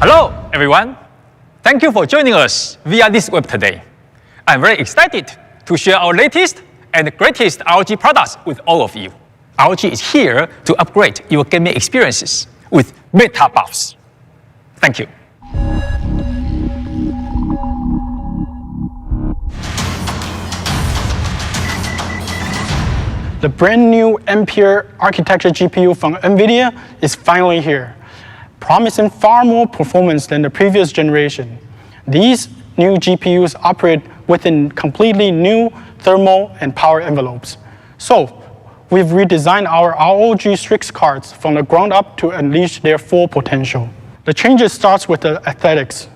Hello, everyone. Thank you for joining us via this web today. I'm very excited to share our latest and greatest ROG products with all of you. ROG is here to upgrade your gaming experiences with Meta Buffs. Thank you. The brand new Ampere architecture GPU from NVIDIA is finally here, promising far more performance than the previous generation. These new GPUs operate within completely new thermal and power envelopes. So, we've redesigned our ROG Strix cards from the ground up to unleash their full potential. The changes starts with the aesthetics.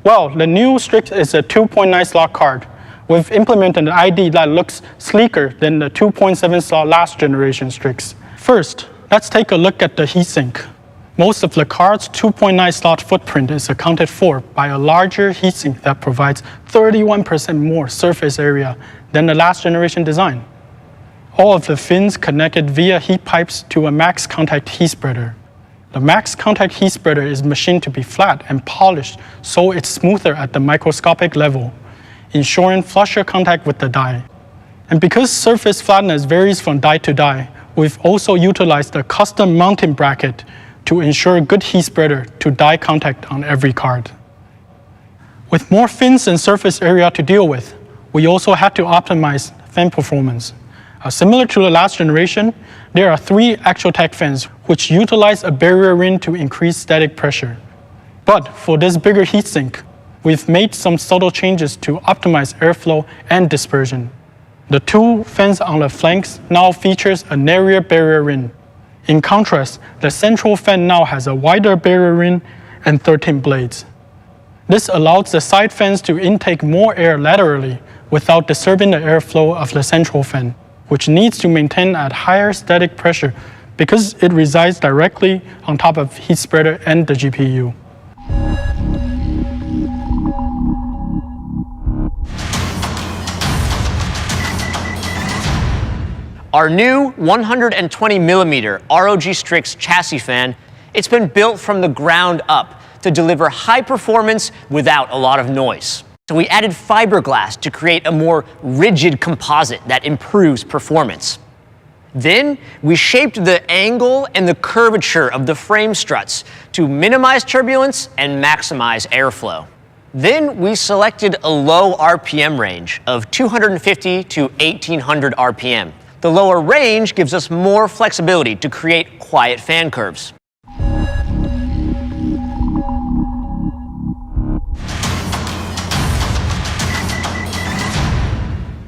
Well, the new Strix is a 2.9 slot card. We've implemented an ID that looks sleeker than the 2.7 slot last generation Strix. First, let's take a look at the heatsink. Most of the card's 2.9 slot footprint is accounted for by a larger heatsink that provides 31% more surface area than the last generation design. All of the fins connected via heat pipes to a max contact heat spreader. The max contact heat spreader is machined to be flat and polished so it's smoother at the microscopic level, ensuring flusher contact with the die. And because surface flatness varies from die to die, we've also utilized a custom mounting bracket to ensure good heat spreader to die contact on every card. With more fins and surface area to deal with, we also had to optimize fan performance. Similar to the last generation, there are 3 ActualTech fans which utilize a barrier ring to increase static pressure. But for this bigger heatsink, we've made some subtle changes to optimize airflow and dispersion. The 2 fans on the flanks now features a narrower barrier ring. In contrast, the central fan now has a wider barrier ring and 13 blades. This allows the side fans to intake more air laterally without disturbing the airflow of the central fan, which needs to maintain at higher static pressure because it resides directly on top of heat spreader and the GPU. Our new 120mm ROG Strix chassis fan, it's been built from the ground up to deliver high performance without a lot of noise. So we added fiberglass to create a more rigid composite that improves performance. Then we shaped the angle and the curvature of the frame struts to minimize turbulence and maximize airflow. Then we selected a low RPM range of 250 to 1800 RPM. The lower range gives us more flexibility to create quiet fan curves.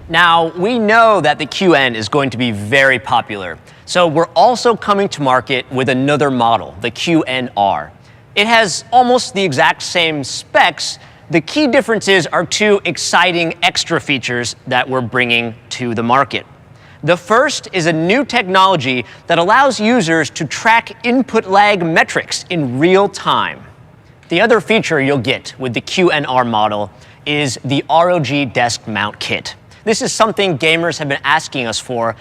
Now, we know that the QN is going to be very popular, so we're also coming to market with another model, the QNR. It has almost the exact same specs. The key differences are 2 exciting extra features that we're bringing to the market. The first is a new technology that allows users to track input lag metrics in real time. The other feature you'll get with the QNR model is the ROG Desk Mount Kit. This is something gamers have been asking us for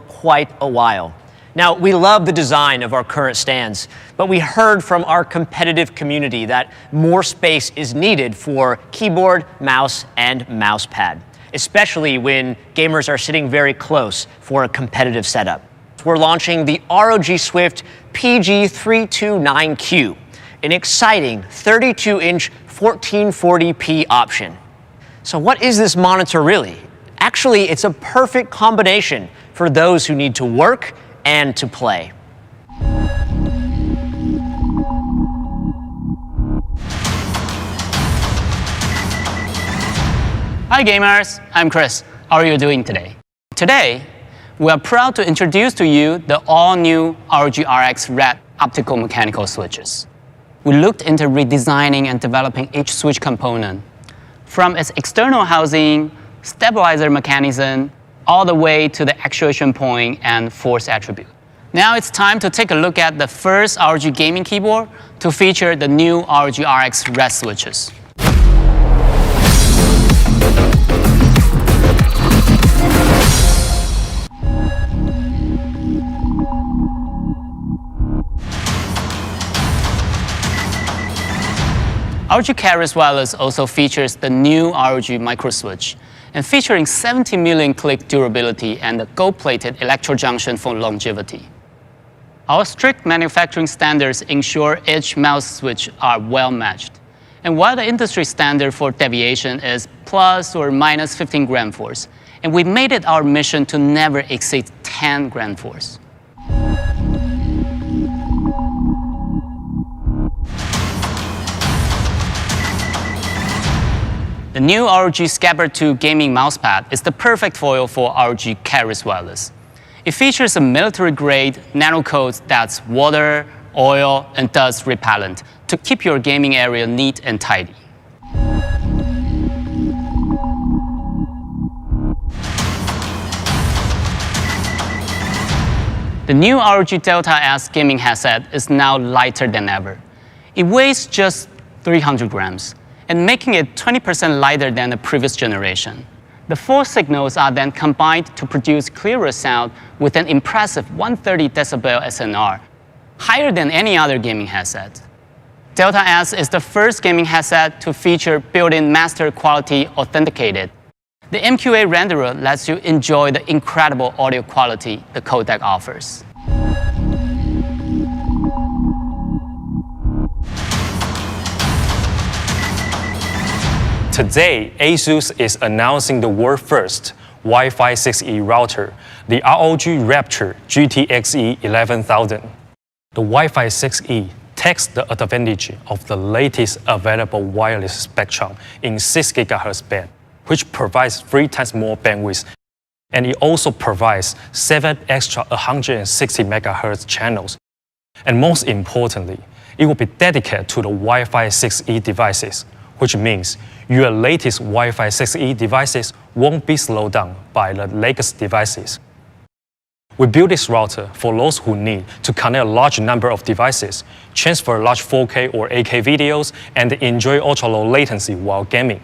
quite a while. Now, we love the design of our current stands, but we heard from our competitive community that more space is needed for keyboard, mouse, and mouse pad, especially when gamers are sitting very close for a competitive setup. We're launching the ROG Swift Pg329q, an exciting 32-inch 1440p option. So what is this monitor really? Actually, it's a perfect combination for those who need to work and to play. Hi gamers, I'm Chris. How are you doing today? Today, we are proud to introduce to you the all-new ROG RX Red optical mechanical switches. We looked into redesigning and developing each switch component, from its external housing, stabilizer mechanism, all the way to the actuation point and force attribute. Now it's time to take a look at the first ROG gaming keyboard to feature the new ROG RX Red switches. ROG Keris wireless also features the new ROG micro switch, and featuring 70 million click durability and a gold-plated electro-junction for longevity. Our strict manufacturing standards ensure each mouse switch are well matched. And while the industry standard for deviation is plus or minus 15 gram force, and we made it our mission to never exceed 10 gram force. The new ROG Scabbard II gaming mousepad is the perfect foil for ROG Keris wireless. It features a military-grade nanocoat that's water, oil, and dust repellent to keep your gaming area neat and tidy. The new ROG Delta S gaming headset is now lighter than ever. It weighs just 300 grams, and making it 20% lighter than the previous generation. The four signals are then combined to produce clearer sound with an impressive 130 decibel SNR, higher than any other gaming headset. Delta S is the first gaming headset to feature built-in master quality authenticated. The MQA renderer lets you enjoy the incredible audio quality the codec offers. Today, ASUS is announcing the world first Wi-Fi 6E router, the ROG Rapture GTXE 11000. The Wi-Fi 6E takes the advantage of the latest available wireless spectrum in 6 GHz band, which provides 3 times more bandwidth, and it also provides 7 extra 160 MHz channels. And most importantly, it will be dedicated to the Wi-Fi 6E devices, which means your latest Wi-Fi 6E devices won't be slowed down by the legacy devices. We built this router for those who need to connect a large number of devices, transfer large 4K or 8K videos, and enjoy ultra-low latency while gaming.